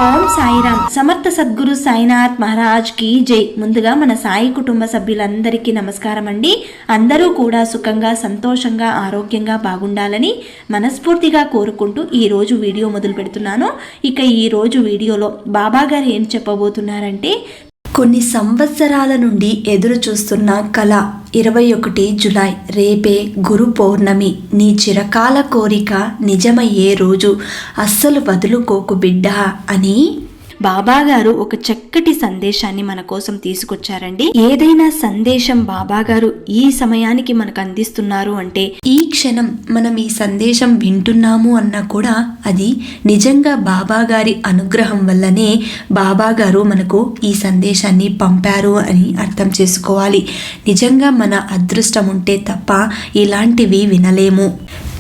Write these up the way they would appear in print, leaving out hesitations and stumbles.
ఓం సాయిరామ్. సమర్థ సద్గురు సాయినాథ్ మహారాజ్ కి జై. ముందుగా మన సాయి కుటుంబ సభ్యులందరికీ నమస్కారం అండి. అందరూ కూడా సుఖంగా, సంతోషంగా, ఆరోగ్యంగా బాగుండాలని మనస్ఫూర్తిగా కోరుకుంటూ ఈ రోజు వీడియో మొదలు పెడుతున్నాను. ఇక ఈ రోజు వీడియోలో బాబా గారు ఏం చెప్పబోతున్నారంటే, కొన్ని సంవత్సరాల నుండి ఎదురు చూస్తున్న కళ 21 జులై రేపే గురు పౌర్ణమి. నీ చిరకాల కోరిక నిజమయ్యే రోజు, అస్సలు వదులుకోకు బిడ్డా అని బాబా గారు ఒక చక్కటి సందేశాన్ని మన కోసం తీసుకొచ్చారండి. ఏదైనా సందేశం బాబా గారు ఈ సమయానికి మనకు అందిస్తున్నారు అంటే, ఈ క్షణం మనం ఈ సందేశం వింటున్నాము అన్నా కూడా అది నిజంగా బాబా గారి అనుగ్రహం వల్లనే బాబా గారు మనకు ఈ సందేశాన్ని పంపారు అని అర్థం చేసుకోవాలి. నిజంగా మన అదృష్టం ఉంటే తప్ప ఇలాంటివి వినలేము.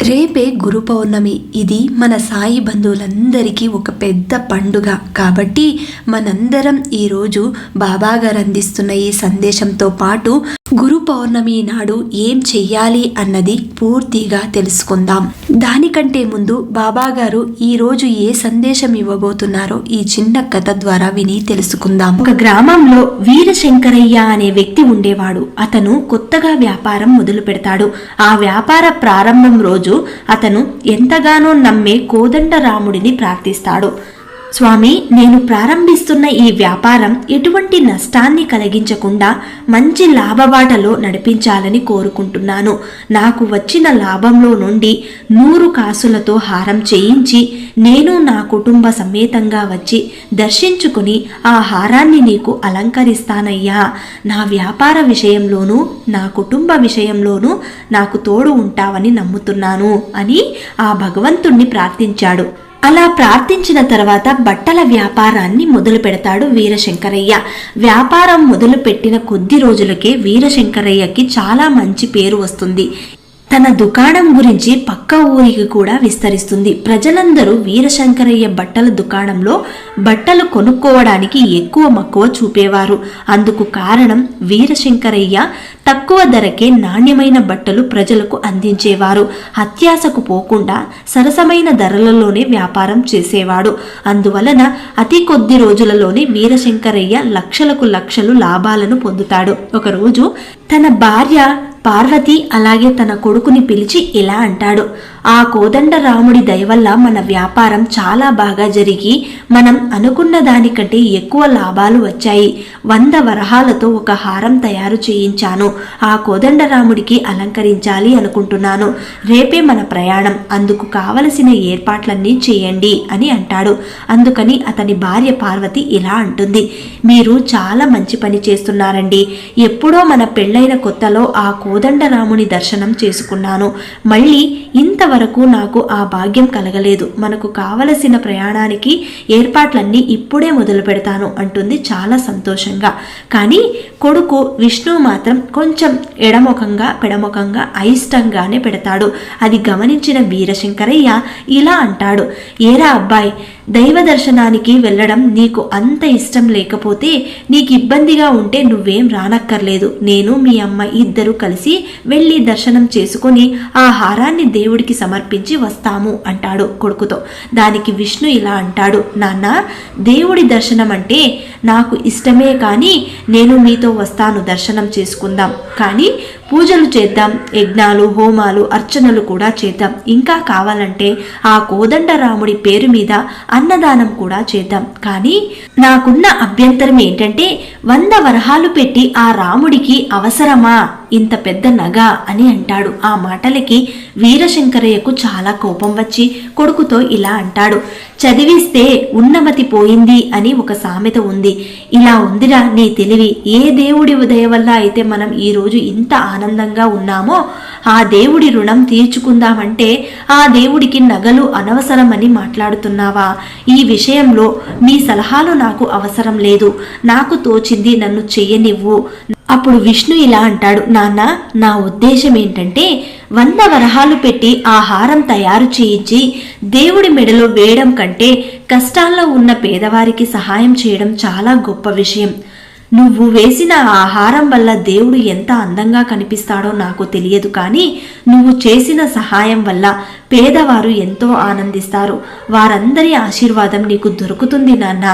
రేపే గురు పౌర్ణమి. ఇది మన సాయి బంధువులందరికీ ఒక పెద్ద పండుగ. కాబట్టి మనందరం ఈరోజు బాబా గారు అందిస్తున్న ఈ సందేశంతో పాటు గురు పౌర్ణమి నాడు ఏం చెయ్యాలి అన్నది పూర్తిగా తెలుసుకుందాం. దానికంటే ముందు బాబా గారు ఈరోజు ఏ సందేశం ఇవ్వబోతున్నారో ఈ చిన్న కథ ద్వారా విని తెలుసుకుందాం. ఒక గ్రామంలో వీరశంకరయ్య అనే వ్యక్తి ఉండేవాడు. అతను కొత్తగా వ్యాపారం మొదలు పెడతాడు. ఆ వ్యాపార ప్రారంభం రోజు అతను ఎంతగానో నమ్మే కోదండరాముడిని ప్రార్థిస్తాడు. స్వామి, నేను ప్రారంభిస్తున్న ఈ వ్యాపారం ఎటువంటి నష్టాన్ని కలిగించకుండా మంచి లాభబాటలో నడిపించాలని కోరుకుంటున్నాను. నాకు వచ్చిన లాభంలో నుండి 100 కాసులతో హారం చేయించి నేను నా కుటుంబ సమేతంగా వచ్చి దర్శించుకుని ఆ హారాన్ని నీకు అలంకరిస్తానయ్యా. నా వ్యాపార విషయంలోనూ నా కుటుంబ విషయంలోనూ నాకు తోడు ఉంటావని నమ్ముతున్నాను అని ఆ భగవంతుణ్ణి ప్రార్థించాడు. అలా ప్రార్థించిన తర్వాత బట్టల వ్యాపారాన్ని మొదలు పెడతాడు వీరశంకరయ్య. వ్యాపారం మొదలు పెట్టిన కొద్ది రోజులకే వీరశంకరయ్యకి చాలా మంచి పేరు వస్తుంది. తన దుకాణం గురించి పక్క ఊరికి కూడా విస్తరిస్తుంది. ప్రజలందరూ వీరశంకరయ్య బట్టల దుకాణంలో బట్టలు కొనుక్కోవడానికి ఎక్కువ మక్కువ చూపేవారు. అందుకు కారణం వీరశంకరయ్య తక్కువ ధరకే నాణ్యమైన బట్టలు ప్రజలకు అందించేవారు. అత్యాశకు పోకుండా సరసమైన ధరలలోనే వ్యాపారం చేసేవాడు. అందువలన అతి కొద్ది రోజులలోనే వీరశంకరయ్య లక్షలకు లక్షలు లాభాలను పొందుతాడు. ఒకరోజు తన భార్య పార్వతి అలాగే తన కొడుకుని పిలిచి ఇలా అంటాడు, ఆ కోదండరాముడి దయవల్ల మన వ్యాపారం చాలా బాగా జరిగి మనం అనుకున్న దానికంటే ఎక్కువ లాభాలు వచ్చాయి. 100 వరహాలతో ఒక హారం తయారు చేయించాను. ఆ కోదండరాముడికి అలంకరించాలి అనుకుంటున్నాను. రేపే మన ప్రయాణం. అందుకు కావలసిన ఏర్పాట్లన్నీ చేయండి అని అంటాడు. అందుకని అతని భార్య పార్వతి ఇలా అంటుంది, మీరు చాలా మంచి పని చేస్తున్నారండి. ఎప్పుడో మన పెళ్ళైన కొత్తలో ఆ కోదండరాముని దర్శనం చేసుకున్నాను. మళ్ళీ ఇంతవరకు నాకు ఆ భాగ్యం కలగలేదు. మనకు కావలసిన ప్రయాణానికి ఏర్పాట్లన్నీ ఇప్పుడే మొదలు పెడతాను అంటుంది చాలా సంతోషంగా. కానీ కొడుకు విష్ణు మాత్రం కొంచెం ఎడముఖంగా పెడముఖంగా అయిష్టంగానే పెడతాడు. అది గమనించిన వీరశంకరయ్య ఇలా అంటాడు, ఏరా అబ్బాయి, దైవ దర్శనానికి వెళ్ళడం నీకు అంత ఇష్టం లేకపోతే, నీకు ఇబ్బందిగా ఉంటే నువ్వేం రానక్కర్లేదు. నేను మీ అమ్మ ఇద్దరు కలిసి వెళ్ళి దర్శనం చేసుకొని ఆ హారాన్ని దేవుడికి సమర్పించి వస్తాము అంటాడు కొడుకుతో. దానికి విష్ణు ఇలా అంటాడు, నాన్న, దేవుడి దర్శనం అంటే నాకు ఇష్టమే, కానీ నేను మీతో వస్తాను, దర్శనం చేసుకుందాం. కానీ పూజలు చేద్దాం, యజ్ఞాలు, హోమాలు, అర్చనలు కూడా చేద్దాం. ఇంకా కావాలంటే ఆ కోదండరాముడి పేరు మీద అన్నదానం కూడా చేద్దాం. కానీ నాకున్న అభ్యంతరం ఏంటంటే, 100 వరహాలు పెట్టి ఆ రాముడికి అవసరమా ఇంత పెద్ద నగ అని అంటాడు. ఆ మాటలకి వీరశంకరయ్యకు చాలా కోపం వచ్చి కొడుకుతో ఇలా అంటాడు, చదివిస్తే ఉన్నమతి పోయింది అని ఒక సామెత ఉంది. ఇలా ఉందిరా నీ తెలివి. ఏ దేవుడి దయ వల్ల అయితే మనం ఈరోజు ఇంత ఆనందంగా ఉన్నామో ఆ దేవుడి రుణం తీర్చుకుందామంటే ఆ దేవుడికి నగలు అనవసరమని మాట్లాడుతున్నావా? ఈ విషయంలో మీ సలహాలు నాకు అవసరం లేదు. నాకు తోచింది నన్ను చెయ్యనివ్వు. అప్పుడు విష్ణు ఇలా అంటాడు, నాన్న, నా ఉద్దేశం ఏంటంటే 100 వరహాలు పెట్టి ఆ హారం తయారు చేయించి దేవుడి మెడలో వేయడం కంటే కష్టాల్లో ఉన్న పేదవారికి సహాయం చేయడం చాలా గొప్ప విషయం. నువ్వు వేసిన ఆహారం వల్ల దేవుడు ఎంత అందంగా కనిపిస్తాడో నాకు తెలియదు, కానీ నువ్వు చేసిన సహాయం వల్ల పేదవారు ఎంతో ఆనందిస్తారు. వారందరి ఆశీర్వాదం నీకు దొరుకుతుంది నాన్న.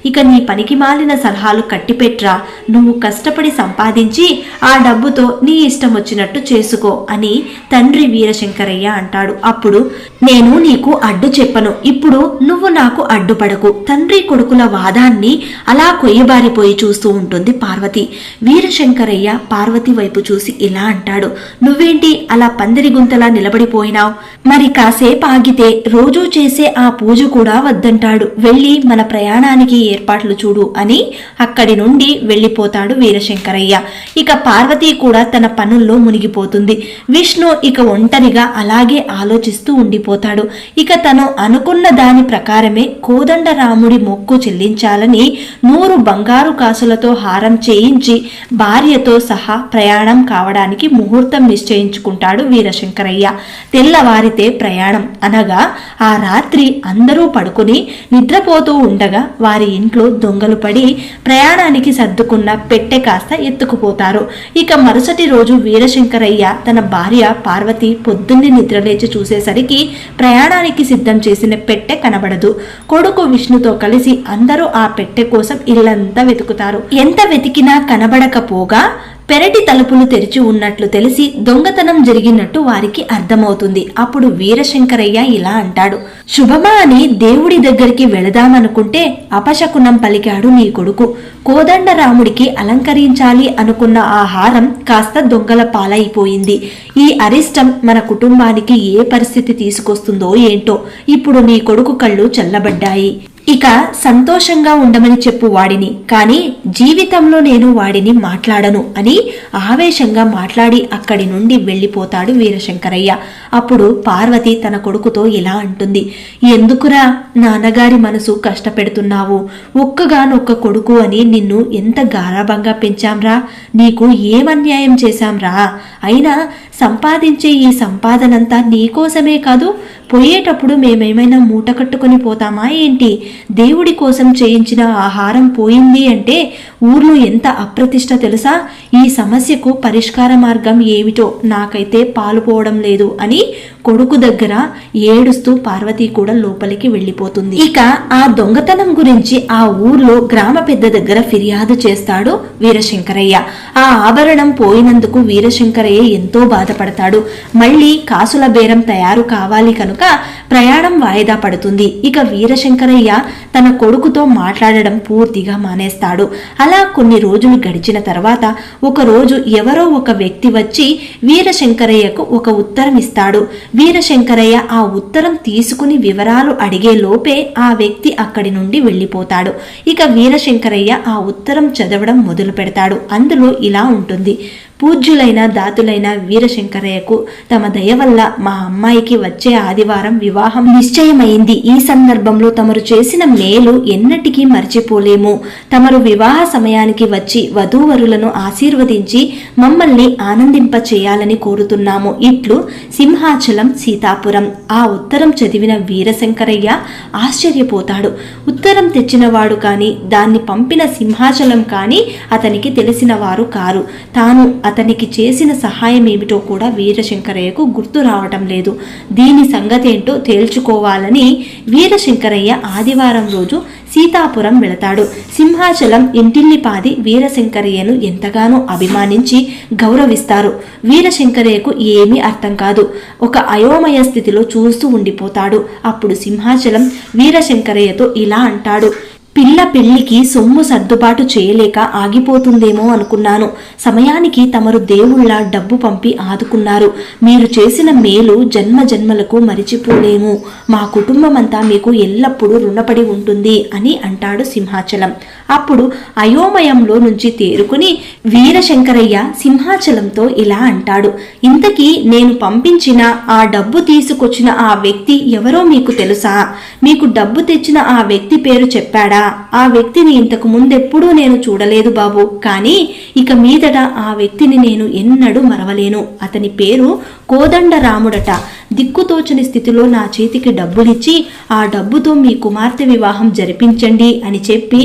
ఇక నీ పనికి మాలిన సలహాలు కట్టిపెట్రా. నువ్వు కష్టపడి సంపాదించి ఆ డబ్బుతో నీ ఇష్టం వచ్చినట్టు చేసుకో అని తండ్రి వీరశంకరయ్య అంటాడు. అప్పుడు నేను నీకు అడ్డు చెప్పను, ఇప్పుడు నువ్వు నాకు అడ్డుపడకు. తండ్రి కొడుకుల వాదాన్ని అలా కొయ్యబారిపోయి చూస్తూ ఉంటుంది పార్వతి. వీరశంకరయ్య పార్వతి వైపు చూసి ఇలా అంటాడు, నువ్వేంటి అలా పందిరి గుంతలా నిలబడిపోయినావు? మరి కాసేపు ఆగితే రోజూ చేసే ఆ పూజ కూడా వద్దంటాడు. వెళ్ళి మన ప్రయాణానికి ఏర్పాట్లు చూడు అని అక్కడి నుండి వెళ్ళిపోతాడు వీరశంకరయ్య. ఇక పార్వతి కూడా తన పనుల్లో మునిగిపోతుంది. విష్ణు ఇక ఒంటరిగా అలాగే ఆలోచిస్తూ ఉండిపోతాడు. ఇక తను అనుకున్న దాని ప్రకారమే కోదండరాముడి మొక్కు చెల్లించాలని 100 బంగారు కాసులతో హారం చేయించి భార్యతో సహా ప్రయాణం కావడానికి ముహూర్తం నిశ్చయించుకుంటాడు వీరశంకరయ్య. తెల్లవారితే ప్రయాణం అనగా ఆ రాత్రి అందరూ పడుకుని నిద్రపోతూ ఉండగా వారి ఇంట్లో దొంగలు పడి ప్రయాణానికి సర్దుకున్న పెట్టె కాస్త ఎత్తుకుపోతారు. ఇక మరుసటి రోజు వీరశంకరయ్య తన భార్య పార్వతి పొద్దున్నే నిద్రలేచి చూసేసరికి ప్రయాణానికి సిద్ధం చేసిన పెట్టె కనబడదు. కొడుకు విష్ణుతో కలిసి అందరూ ఆ పెట్టె కోసం ఇల్లంతా వెతుకుతారు. ఎంత వెతికినా కనబడకపోగా పెరటి తలుపులు తెరిచి ఉన్నట్లు తెలిసి దొంగతనం జరిగినట్టు వారికి అర్థమవుతుంది. అప్పుడు వీరశంకరయ్య ఇలా అంటాడు, శుభమా అని దేవుడి దగ్గరికి వెళదామనుకుంటే అపశకునం పలికాడు నీ కొడుకు. కోదండరాముడికి అలంకరించాలి అనుకున్న ఆ హారం కాస్త దొంగల పాలైపోయింది. ఈ అరిష్టం మన కుటుంబానికి ఏ పరిస్థితి తీసుకొస్తుందో ఏంటో. ఇప్పుడు నీ కొడుకు కళ్ళు చల్లబడ్డాయి. ఇక సంతోషంగా ఉండమని చెప్పు వాడిని, కానీ జీవితంలో నేను వాడిని మాట్లాడను అని ఆవేశంగా మాట్లాడి అక్కడి నుండి వెళ్ళిపోతాడు వీరశంకరయ్య. అప్పుడు పార్వతి తన కొడుకుతో ఇలా అంటుంది, ఎందుకురా నాన్నగారి మనసు కష్టపెడుతున్నావు? ఒక్కగానొక్క కొడుకు అని నిన్ను ఎంత గారాబంగా పెంచాంరా. నీకు ఏమన్యాయం చేశాంరా? అయినా సంపాదించే ఈ సంపాదనంతా నీకోసమే కాదు, పోయేటప్పుడు మేమేమైనా మూట కట్టుకుని పోతామా ఏంటి? దేవుడి కోసం చేయించిన ఆహారం పోయింది అంటే ఊర్లో ఎంత అప్రతిష్ట తెలుసా? ఈ సమస్యకు పరిష్కార మార్గం ఏమిటో నాకైతే పాలుపోవడం లేదు అని కొడుకు దగ్గర ఏడుస్తూ పార్వతి కూడా లోపలికి వెళ్ళిపోతుంది. ఇక ఆ దొంగతనం గురించి ఆ ఊర్లో గ్రామ పెద్ద దగ్గర ఫిర్యాదు చేస్తాడు వీరశంకరయ్య. ఆ ఆభరణం పోయినందుకు వీరశంకరయ్య ఎంతో బాధపడతాడు. మళ్ళీ కాసుల బేరం తయారు కావాలి కనుక ప్రయాణం వాయిదా పడుతుంది. ఇక వీరశంకరయ్య తన కొడుకుతో మాట్లాడడం పూర్తిగా మానేస్తాడు. అలా కొన్ని రోజులు గడిచిన తర్వాత ఒక రోజు ఎవరో ఒక వ్యక్తి వచ్చి వీరశంకరయ్యకు ఒక ఉత్తరం ఇస్తాడు. వీరశంకరయ్య ఆ ఉత్తరం తీసుకుని వివరాలు అడిగే లోపే ఆ వ్యక్తి అక్కడి నుండి వెళ్ళిపోతాడు. ఇక వీరశంకరయ్య ఆ ఉత్తరం చదవడం మొదలు పెడతాడు. అందులో ఇలా ఉంటుంది, పూజ్యులైన దాతులైన వీరశంకరయ్యకు తమ దయ వల్ల మా అమ్మాయికి వచ్చే ఆదివారం వివాహం నిశ్చయమైంది. ఈ సందర్భంలో తమరు చేసిన మేలు ఎన్నటికీ మర్చిపోలేము. తమరు వివాహ సమయానికి వచ్చి వధూవరులను ఆశీర్వదించి మమ్మల్ని ఆనందింప చేయాలని కోరుతున్నాము. ఇట్లు సింహాచలం సీతాపురం. ఆ ఉత్తరం చదివిన వీరశంకరయ్య ఆశ్చర్యపోతాడు. ఉత్తరం తెచ్చినవాడు కాని దాన్ని పంపిన సింహాచలం కాని అతనికి తెలిసిన వారు కారు. తాను అతనికి చేసిన సహాయం ఏమిటో కూడా వీరశంకరయ్యకు గుర్తు రావటం లేదు. దీని సంగతేంటో తేల్చుకోవాలని వీరశంకరయ్య ఆదివారం రోజు సీతాపురం వెళతాడు. సింహాచలం ఇంటిల్లిపాది వీరశంకరయ్యను ఎంతగానో అభిమానించి గౌరవిస్తారు. వీరశంకరయ్యకు ఏమీ అర్థం కాదు. ఒక అయోమయ స్థితిలో చూస్తూ ఉండిపోతాడు. అప్పుడు సింహాచలం వీరశంకరయ్యతో ఇలా అంటాడు, పిల్ల పెళ్లికి సొమ్ము సర్దుబాటు చేయలేక ఆగిపోతుందేమో అనుకున్నాను. సమయానికి తమరు దేవుళ్ళ డబ్బు పంపి ఆదుకున్నారు. మీరు చేసిన మేలు జన్మ జన్మలకు మరిచిపోలేము. మా కుటుంబమంతా మీకు ఎల్లప్పుడూ రుణపడి ఉంటుంది అని అంటాడు సింహాచలం. అప్పుడు అయోమయంలో నుంచి తేరుకుని వీరశంకరయ్య సింహాచలంతో ఇలా అంటాడు, ఇంతకీ నేను పంపించిన ఆ డబ్బు తీసుకొచ్చిన ఆ వ్యక్తి ఎవరో మీకు తెలుసా? మీకు డబ్బు తెచ్చిన ఆ వ్యక్తి పేరు చెప్పాడా? ఆ వ్యక్తిని ఇంతకు ముందెప్పుడూ నేను చూడలేదు బాబు, కానీ ఇక మీదట ఆ వ్యక్తిని నేను ఎన్నడూ మరవలేను. అతని పేరు కోదండరాముడట. దిక్కుతోచని స్థితిలో నా చేతికి డబ్బులిచ్చి ఆ డబ్బుతో మీ కుమార్తె వివాహం జరిపించండి అని చెప్పి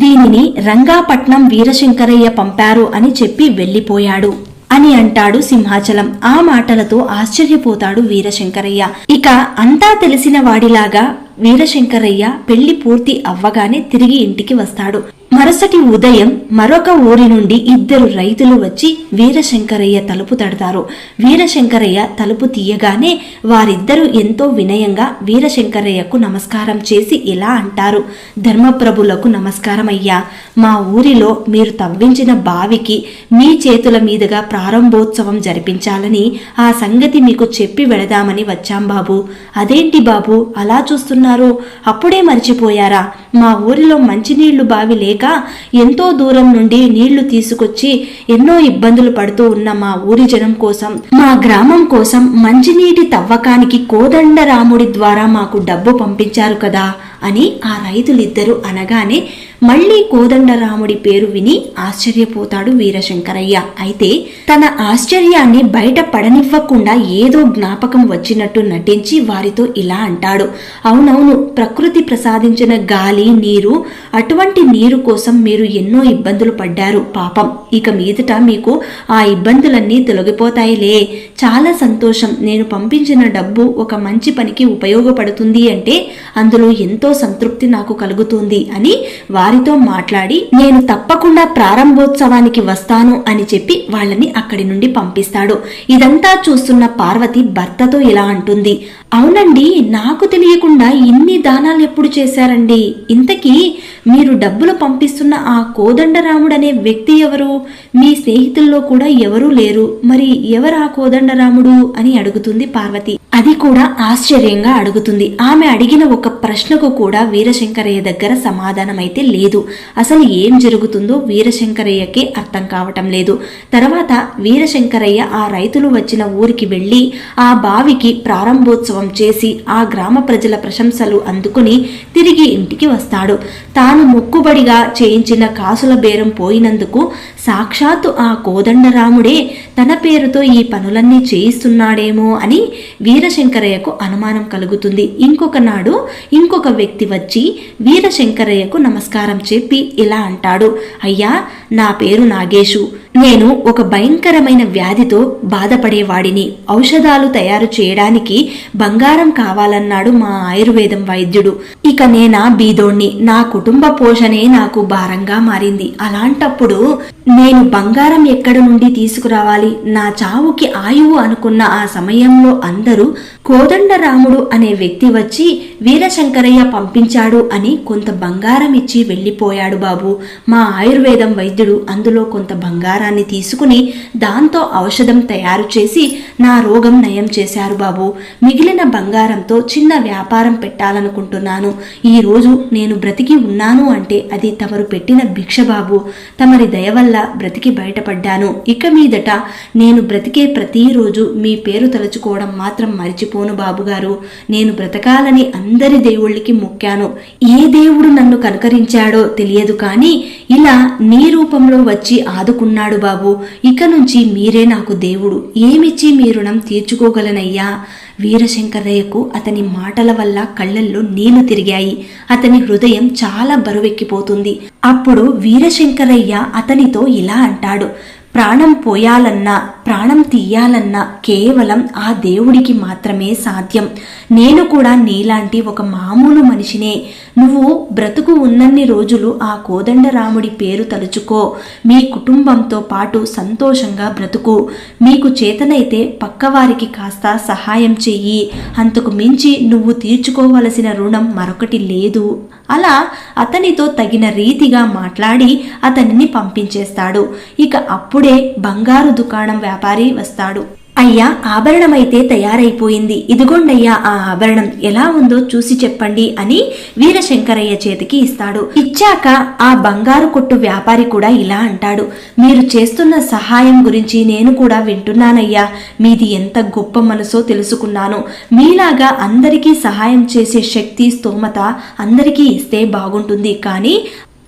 దీనిని రంగాపట్నం వీరశంకరయ్య పంపారు అని చెప్పి వెళ్లిపోయాడు అని అంటాడు సింహాచలం. ఆ మాటలతో ఆశ్చర్యపోతాడు వీరశంకరయ్య. ఇక అంతా తెలిసిన వాడిలాగా వీరశంకరయ్య పెళ్లి పూర్తి అవ్వగానే తిరిగి ఇంటికి వస్తాడు. మరుసటి ఉదయం మరొక ఊరి నుండి 2 రైతులు వచ్చి వీరశంకరయ్య తలుపు తడతారు. వీరశంకరయ్య తలుపు తీయగానే వారిద్దరూ ఎంతో వినయంగా వీరశంకరయ్యకు నమస్కారం చేసి ఇలా అంటారు: ధర్మప్రభులకు నమస్కారం అయ్యా. మా ఊరిలో మీరు తవ్వించిన బావికి మీ చేతుల మీదుగా ప్రారంభోత్సవం జరిపించాలని ఆ సంగతి మీకు చెప్పి వెళదామని వచ్చాం బాబు. అదేంటి బాబు అలా చూస్తున్నారు? అప్పుడే మర్చిపోయారా? మా ఊరిలో మంచినీళ్లు బావి లేక ఎంతో దూరం నుండి నీళ్లు తీసుకొచ్చి ఎన్నో ఇబ్బందులు పడుతూ ఉన్న మా ఊరి జనం కోసం, మా గ్రామం కోసం మంచినీటి తవ్వకానికి కోదండరాముడి ద్వారా మాకు డబ్బు పంపించారు కదా అని ఆ రైతులిద్దరూ అనగానే మళ్లీ కోదండరాముడి పేరు విని ఆశ్చర్యపోతాడు వీరశంకరయ్య. అయితే తన ఆశ్చర్యాన్ని బయట పడనివ్వకుండా ఏదో జ్ఞాపకం వచ్చినట్టు నటించి వారితో ఇలా అంటాడు: అవునవును, ప్రకృతి ప్రసాదించిన గాలి, నీరు, అటువంటి నీరు కోసం మీరు ఎన్నో ఇబ్బందులు పడ్డారు పాపం. ఇక మీదట మీకు ఆ ఇబ్బందులన్నీ తొలగిపోతాయిలే. చాలా సంతోషం. నేను పంపించిన డబ్బు ఒక మంచి పనికి ఉపయోగపడుతుంది అంటే అందులో ఎంతో సంతృప్తి నాకు కలుగుతుంది అని వారితో మాట్లాడి నేను తప్పకుండా ప్రారంభోత్సవానికి వస్తాను అని చెప్పి వాళ్ళని అక్కడి నుండి పంపిస్తాడు. ఇదంతా చూస్తున్న పార్వతి భర్తతో ఇలా అంటుంది: అవునండి, నాకు తెలియకుండా ఇన్ని దానాలు ఎప్పుడు చేశారండి? ఇంతకీ మీరు డబ్బులు పంపిస్తున్న ఆ కోదండరాముడనే వ్యక్తి ఎవరు? మీ స్నేహితుల్లో కూడా ఎవరూ లేరు. మరి ఎవరు ఆ కోదండరాముడు అని అడుగుతుంది పార్వతి. అది కూడా ఆశ్చర్యంగా అడుగుతుంది. ఆమె అడిగిన ఒక ప్రశ్నకు కూడా వీరశంకరయ్య దగ్గర సమాధానం అయితే లేదు. అసలు ఏం జరుగుతుందో వీరశంకరయ్యకే అర్థం కావటం లేదు. తర్వాత వీరశంకరయ్య ఆ రైతులు వచ్చిన ఊరికి వెళ్లి ఆ బావికి ప్రారంభోత్సవం చేసి ఆ గ్రామ ప్రజల ప్రశంసలు అందుకుని తిరిగి ఇంటికి వస్తాడు. తాను మొక్కుబడిగా చేయించిన కాసుల బేరం పోయినందుకు సాక్షాత్తు ఆ కోదండరాముడే తన పేరుతో ఈ పనులన్నీ చేయిస్తున్నాడేమో అని వీరశంకరయ్యకు అనుమానం కలుగుతుంది. ఇంకొక నాడు ఇంకొక వ్యక్తి వచ్చి వీరశంకరయ్యకు నమస్కారం చెప్పి ఇలా అంటాడు: అయ్యా, నా పేరు నాగేశు. నేను ఒక భయంకరమైన వ్యాధితో బాధపడేవాడిని. ఔషధాలు తయారు చేయడానికి బంగారం కావాలన్నాడు మా ఆయుర్వేదం వైద్యుడు. ఇక నేనా బీదోణ్ణి. నా కుటుంబ పోషణే నాకు భారంగా మారింది. అలాంటప్పుడు నేను బంగారం ఎక్కడి నుండి తీసుకురావాలి? నా చావుకి ఆయువు అనుకున్న ఆ సమయంలో అందరూ కోదండరాముడు అనే వ్యక్తి వచ్చి వీరశంకరయ్య పంపించాడు అని కొంత బంగారం ఇచ్చి వెళ్ళిపోయాడు బాబు. మా ఆయుర్వేదం వైద్యుడు అందులో కొంత బంగారాన్ని తీసుకుని దాంతో ఔషధం తయారు చేసి నా రోగం నయం చేశారు బాబు. మిగిలిన బంగారంతో చిన్న వ్యాపారం పెట్టాలనుకుంటున్నాను. ఈ రోజు నేను బ్రతికి ఉన్నాను అంటే అది తమరు పెట్టిన భిక్ష బాబు. తమరి దయ వల్ల బ్రతికి బయటపడ్డాను. ఇక మీదట నేను బ్రతికే ప్రతిరోజు మీ పేరు తలుచుకోవడం మాత్రం మరిచిపోను బాబుగారు. నేను బ్రతకాలని అందరి దేవుళ్ళకి మొక్కాను. ఏ దేవుడు నన్ను కనుకరించాడో తెలియదు, కానీ ఇలా నీ రూపంలో వచ్చి ఆదుకున్నాడు బాబు. ఇక నుంచి మీరే నాకు దేవుడు. ఏమిచ్చి మీ రుణం తీర్చుకోగలనయ్యా? వీరశంకరయ్యకు అతని మాటల వల్ల కళ్ళల్లో నీళ్లు తిరిగాయి. అతని హృదయం చాలా బరువెక్కిపోతుంది. అప్పుడు వీరశంకరయ్య అతనితో ఇలా అంటాడు: ప్రాణం పోయాలన్నా ప్రాణం తీయాలన్నా కేవలం ఆ దేవుడికి మాత్రమే సాధ్యం. నేను కూడా నీలాంటి ఒక మామూలు మనిషినే. నువ్వు బ్రతుకు ఉన్నన్ని రోజులు ఆ కోదండరాముడి పేరు తలుచుకో. మీ కుటుంబంతో పాటు సంతోషంగా బ్రతుకు. మీకు చేతనైతే పక్కవారికి కాస్త సహాయం చెయ్యి. అంతకు మించి నువ్వు తీర్చుకోవలసిన రుణం మరొకటి లేదు. అలా అతనితో తగిన రీతిగా మాట్లాడి అతనిని పంపించేస్తాడు. ఇక అప్పుడే బంగారు దుకాణం వ్యాపారి వస్తాడు. అయ్యా, ఆభరణమైతే తయారైపోయింది. ఇదిగోండయ్యా ఆ ఆభరణం. ఎలా ఉందో చూసి చెప్పండి అని వీరశంకరయ్య చేతికి ఇస్తాడు. ఇచ్చాక ఆ బంగారు కొట్టు వ్యాపారి కూడా ఇలా అంటాడు: మీరు చేస్తున్న సహాయం గురించి నేను కూడా వింటున్నానయ్యా. మీది ఎంత గొప్ప మనసో తెలుసుకున్నాను. మీలాగా అందరికీ సహాయం చేసే శక్తి, స్తోమత అందరికీ ఇస్తే బాగుంటుంది. కానీ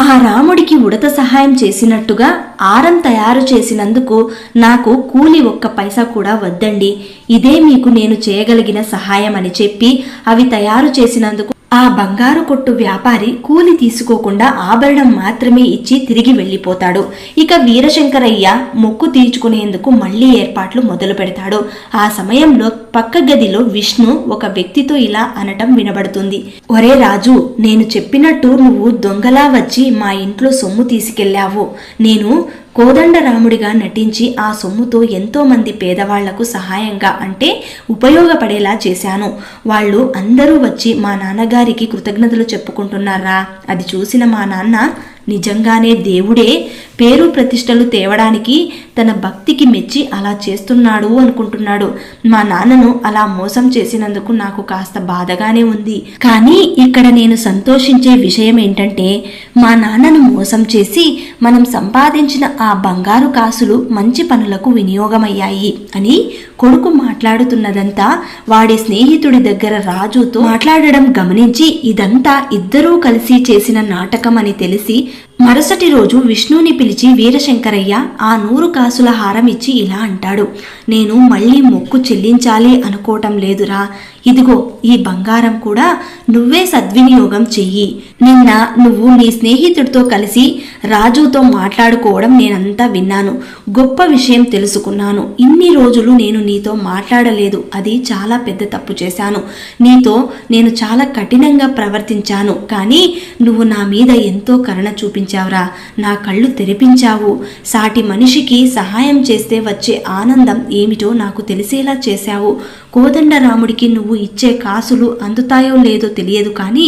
ఆ రాముడికి ఉడత సహాయం చేసినట్టుగా ఆరం తయారు చేసినందుకు నాకు కూలి ఒక్క పైసా కూడా వద్దండి. ఇదే మీకు నేను చేయగలిగిన సహాయం అని చెప్పి అవి తయారు చేసినందుకు ఆ బంగారు కొట్టు వ్యాపారి కూలి తీసుకోకుండా ఆభరణం మాత్రమే ఇచ్చి తిరిగి వెళ్ళిపోతాడు. ఇక వీరశంకరయ్య మొక్కు తీర్చుకునేందుకు మళ్లీ ఏర్పాట్లు మొదలు పెడతాడు. ఆ సమయంలో పక్క గదిలో విష్ణు ఒక వ్యక్తితో ఇలా అనటం వినబడుతుంది. ఒరే రాజు, నేను చెప్పినట్టు నువ్వు దొంగలా వచ్చి మా ఇంట్లో సొమ్ము తీసుకెళ్లావు. నేను కోదండరాముడిగా నటించి ఆ సొమ్ముతో ఎంతో మంది పేదవాళ్లకు సహాయంగా అంటే ఉపయోగపడేలా చేశాను. వాళ్ళు అందరూ వచ్చి మా నాన్నగారికి కృతజ్ఞతలు చెప్పుకుంటున్నారా? అది చూసిన మా నాన్న నిజంగానే దేవుడే పేరు ప్రతిష్టలు తేవడానికి తన భక్తికి మెచ్చి అలా చేస్తున్నాడు అనుకుంటున్నాడు. మా నాన్నను అలా మోసం చేసినందుకు నాకు కాస్త బాధగానే ఉంది. కానీ ఇక్కడ నేను సంతోషించే విషయం ఏంటంటే మా నాన్నను మోసం చేసి మనం సంపాదించిన ఆ బంగారు కాసులు మంచి పనులకు వినియోగమయ్యాయి అని కొడుకు మాట్లాడుతున్నదంతా వాడి స్నేహితుడి దగ్గర రాజుతో మాట్లాడడం గమనించి ఇదంతా ఇద్దరూ కలిసి చేసిన నాటకం అని తెలిసి మరుసటి రోజు విష్ణుని పిలిచి వీరశంకరయ్య ఆ 100 కాసుల హారం ఇచ్చి ఇలా అంటాడు. నేను మళ్ళీ మొక్కు చెల్లించాలి అనుకోవటం లేదురా. ఇదిగో ఈ బంగారం కూడా నువ్వే సద్వినియోగం చెయ్యి. నిన్న నువ్వు నీ స్నేహితుడితో కలిసి రాజుతో మాట్లాడుకోవడం నేనంతా విన్నాను. గొప్ప విషయం తెలుసుకున్నాను. ఇన్ని రోజులు నేను నీతో మాట్లాడలేదు. అది చాలా పెద్ద తప్పు చేశాను. నీతో నేను చాలా కఠినంగా ప్రవర్తించాను. కానీ నువ్వు నా మీద ఎంతో కరుణ చూపించావురా. నా కళ్ళు తెరిపించావు. సాటి మనిషికి సహాయం చేస్తే వచ్చే ఆనందం ఏమిటో నాకు తెలిసేలా చేశావు. కోదండరాముడికి నువ్వు ఇచ్చే కాసులు అందుతాయో లేదో తెలియదు, కానీ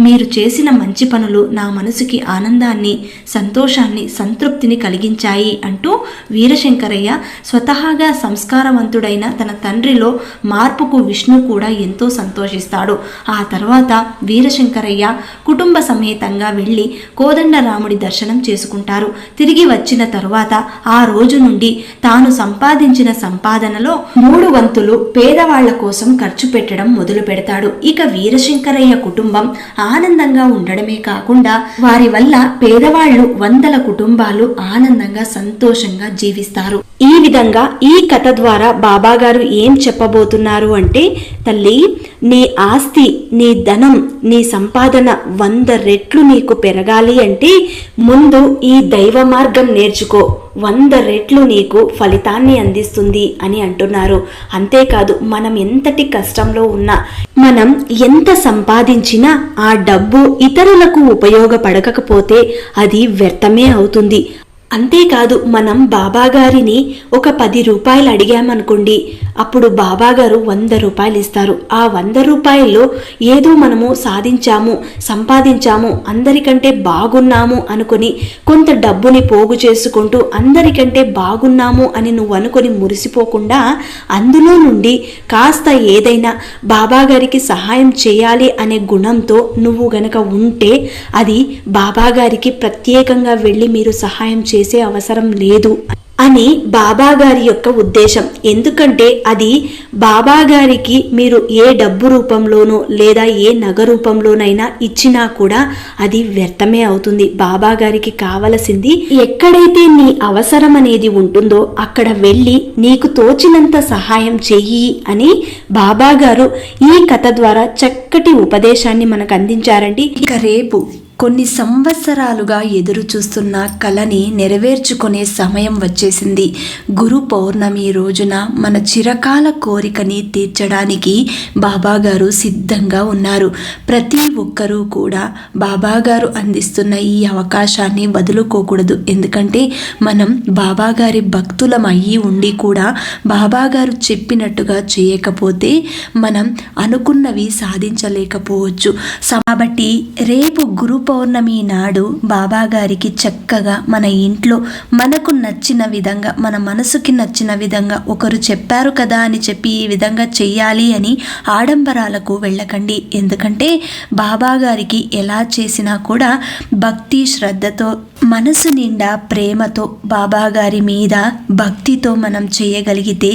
మీరు చేసిన మంచి పనులు నా మనసుకి ఆనందాన్ని, సంతోషాన్ని, సంతృప్తిని కలిగించాయి అంటూ వీరశంకరయ్య స్వతహాగా సంస్కారవంతుడైన తన తండ్రిలో మార్పుకు విష్ణు కూడా ఎంతో సంతోషిస్తాడు. ఆ తర్వాత వీరశంకరయ్య కుటుంబ సమేతంగా వెళ్ళి కోదండరాముడి దర్శనం చేసుకుంటారు. తిరిగి వచ్చిన తరువాత ఆ రోజు నుండి తాను సంపాదించిన సంపాదనలో 3 వంతులు పేదవాళ్ల కోసం ఖర్చు పెట్టడం మొదలు పెడతాడు. ఇక వీరశంకరయ్య కుటుంబం ఆనందంగా ఉండడమే కాకుండా వారి వల్ల పేదవాళ్లు 100 కుటుంబాలు ఆనందంగా సంతోషంగా జీవిస్తారు. ఈ విధంగా ఈ కథ ద్వారా బాబాగారు ఏం చెప్పబోతున్నారు అంటే, తల్లి, నీ ఆస్తి, నీ ధనం, నీ సంపాదన 100 రెట్లు నీకు పెరగాలి అంటే ముందు ఈ దైవ మార్గం నేర్చుకో. 100 రెట్లు నీకు ఫలితాన్ని అందిస్తుంది అని అంటున్నారు. అంతేకాదు, మనం ఎంతటి కష్టంలో ఉన్నా, మనం ఎంత సంపాదించినా ఆ డబ్బు ఇతరులకు ఉపయోగపడకపోతే అది వ్యర్థమే అవుతుంది. అంతేకాదు, మనం బాబాగారిని ఒక 10 రూపాయలు అడిగామనుకోండి, అప్పుడు బాబాగారు 100 రూపాయలు ఇస్తారు. ఆ 100 రూపాయల్లో ఏదో మనము సాధించాము, సంపాదించాము, అందరికంటే బాగున్నాము అనుకొని కొంత డబ్బుని పోగు చేసుకుంటూ అందరికంటే బాగున్నాము అని నువ్వు అనుకొని మురిసిపోకుండా అందులో నుండి కాస్త ఏదైనా బాబాగారికి సహాయం చేయాలి అనే గుణంతో నువ్వు గనక ఉంటే అది బాబాగారికి ప్రత్యేకంగా వెళ్ళి మీరు సహాయం చేసే అవసరం లేదు అని బాబాగారి యొక్క ఉద్దేశం. ఎందుకంటే అది బాబాగారికి మీరు ఏ డబ్బు రూపంలోనో లేదా ఏ నగ రూపంలోనైనా ఇచ్చినా కూడా అది వ్యర్థమే అవుతుంది. బాబాగారికి కావలసింది ఎక్కడైతే నీ అవసరం అనేది ఉంటుందో అక్కడ వెళ్ళి నీకు తోచినంత సహాయం చెయ్యి అని బాబాగారు ఈ కథ ద్వారా చక్కటి ఉపదేశాన్ని మనకు అందించారండి. ఇక రేపు కొన్ని సంవత్సరాలుగా ఎదురు చూస్తున్న కలని నెరవేర్చుకునే సమయం వచ్చేసింది. గురు పౌర్ణమి రోజున మన చిరకాల కోరికని తీర్చడానికి బాబాగారు సిద్ధంగా ఉన్నారు. ప్రతి ఒక్కరూ కూడా బాబాగారు అందిస్తున్న ఈ అవకాశాన్ని వదులుకోకూడదు. ఎందుకంటే మనం బాబాగారి భక్తులం అయ్యి ఉండి కూడా బాబాగారు చెప్పినట్టుగా చేయకపోతే మనం అనుకున్నవి సాధించలేకపోవచ్చు. కాబట్టి రేపు గురు పౌర్ణమి నాడు బాబాగారికి చక్కగా మన ఇంట్లో మనకు నచ్చిన విధంగా, మన మనసుకి నచ్చిన విధంగా ఒకరు చెప్పారు కదా అని చెప్పి ఈ విధంగా చెయ్యాలి అని ఆడంబరాలకు వెళ్ళకండి. ఎందుకంటే బాబాగారికి ఎలా చేసినా కూడా భక్తి శ్రద్ధతో మనసు నిండా ప్రేమతో బాబాగారి మీద భక్తితో మనం చేయగలిగితే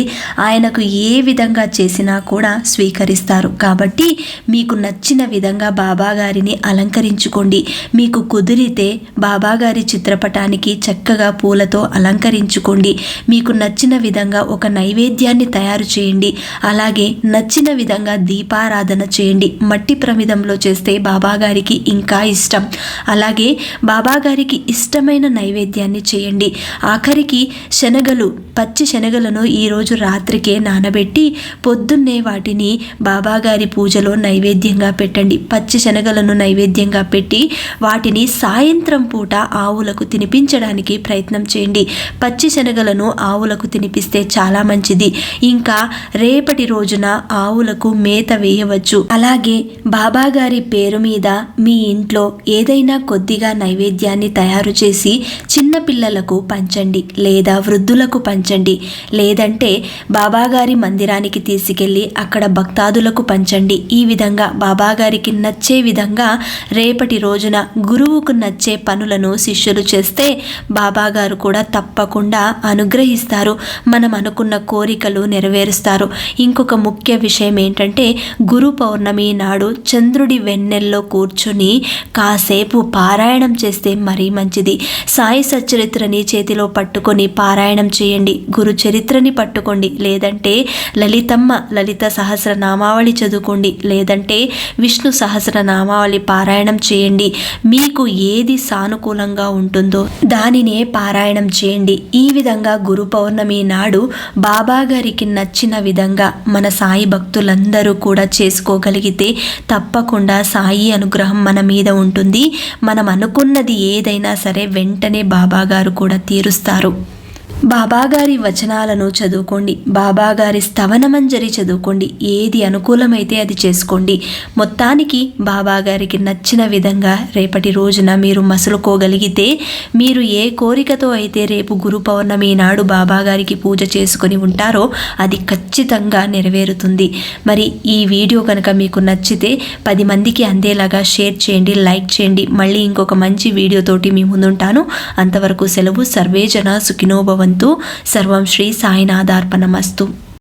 ఆయనకు ఏ విధంగా చేసినా కూడా స్వీకరిస్తారు. కాబట్టి మీకు నచ్చిన విధంగా బాబాగారిని అలంకరించుకోండి. మీకు కుదిరితే బాబాగారి చిత్రపటానికి చక్కగా పూలతో అలంకరించుకోండి. మీకు నచ్చిన విధంగా ఒక నైవేద్యాన్ని తయారు చేయండి. అలాగే నచ్చిన విధంగా దీపారాధన చేయండి. మట్టి ప్రమిదంలో చేస్తే బాబాగారికి ఇంకా ఇష్టం. అలాగే బాబాగారికి ఇష్టమైన నైవేద్యాన్ని చేయండి. ఆఖరికి శనగలు, పచ్చి శనగలను ఈరోజు రాత్రికే నానబెట్టి పొద్దున్నే వాటిని బాబాగారి పూజలో నైవేద్యంగా పెట్టండి. పచ్చి శనగలను నైవేద్యంగా పెట్టి వాటిని సాయంత్రం పూట ఆవులకు తినిపించడానికి ప్రయత్నం చేయండి. పచ్చి శనగలను ఆవులకు తినిపిస్తే చాలా మంచిది. ఇంకా రేపటి రోజున ఆవులకు మేత వేయవచ్చు. అలాగే బాబాగారి పేరు మీద మీ ఇంట్లో ఏదైనా కొద్దిగా నైవేద్యాన్ని తయారు చేసి చిన్న పిల్లలకు పంచండి, లేదా వృద్ధులకు పంచండి, లేదంటే బాబాగారి మందిరానికి తీసుకెళ్ళి అక్కడ భక్తాదులకు పంచండి. ఈ విధంగా బాబాగారికి నచ్చే విధంగా రేపటి రోజున గురువుకు నచ్చే పనులను శిష్యులు చేస్తే బాబాగారు కూడా తప్పకుండా అనుగ్రహిస్తారు. మనం అనుకున్న కోరికలు నెరవేరుస్తారు. ఇంకొక ముఖ్య విషయం ఏంటంటే గురు పౌర్ణమి నాడు చంద్రుడి వెన్నెల్లో కూర్చుని కాసేపు పారాయణం చేస్తే మరీ మంచిది. సాయి సచ్చరిత్రని చేతిలో పట్టుకొని పారాయణం చేయండి. గురు చరిత్రని పట్టుకోండి, లేదంటే లలిత సహస్రనామావళి చదువుకోండి, లేదంటే విష్ణు సహస్రనామావళి పారాయణం చేయండి. మీకు ఏది సానుకూలంగా ఉంటుందో దానినే పారాయణం చేయండి. ఈ విధంగా గురు పౌర్ణమి నాడు బాబాగారికి నచ్చిన విధంగా మన సాయి భక్తులందరూ కూడా చేసుకోగలిగితే తప్పకుండా సాయి అనుగ్రహం మన మీద ఉంటుంది. మనం అనుకున్నది ఏదైనా సరే వెంటనే బాబాగారు కూడా తీరుస్తారు. బాబాగారి వచనాలను చదువుకోండి. బాబాగారి స్తవనమంజరి చదువుకోండి. ఏది అనుకూలమైతే అది చేసుకోండి. మొత్తానికి బాబాగారికి నచ్చిన విధంగా రేపటి రోజున మీరు మసులుకోగలిగితే మీరు ఏ కోరికతో అయితే రేపు గురు పౌర్ణమి నాడు బాబాగారికి పూజ చేసుకొని ఉంటారో అది ఖచ్చితంగా నెరవేరుతుంది. మరి ఈ వీడియో కనుక మీకు నచ్చితే 10 మందికి అందేలాగా షేర్ చేయండి, లైక్ చేయండి. మళ్ళీ ఇంకొక మంచి వీడియోతోటి మీ ముందుంటాను. అంతవరకు సెలవు. సర్వే జన సుఖినో భవంతు. సర్వం శ్రీ సాయినాథార్పణమస్తు.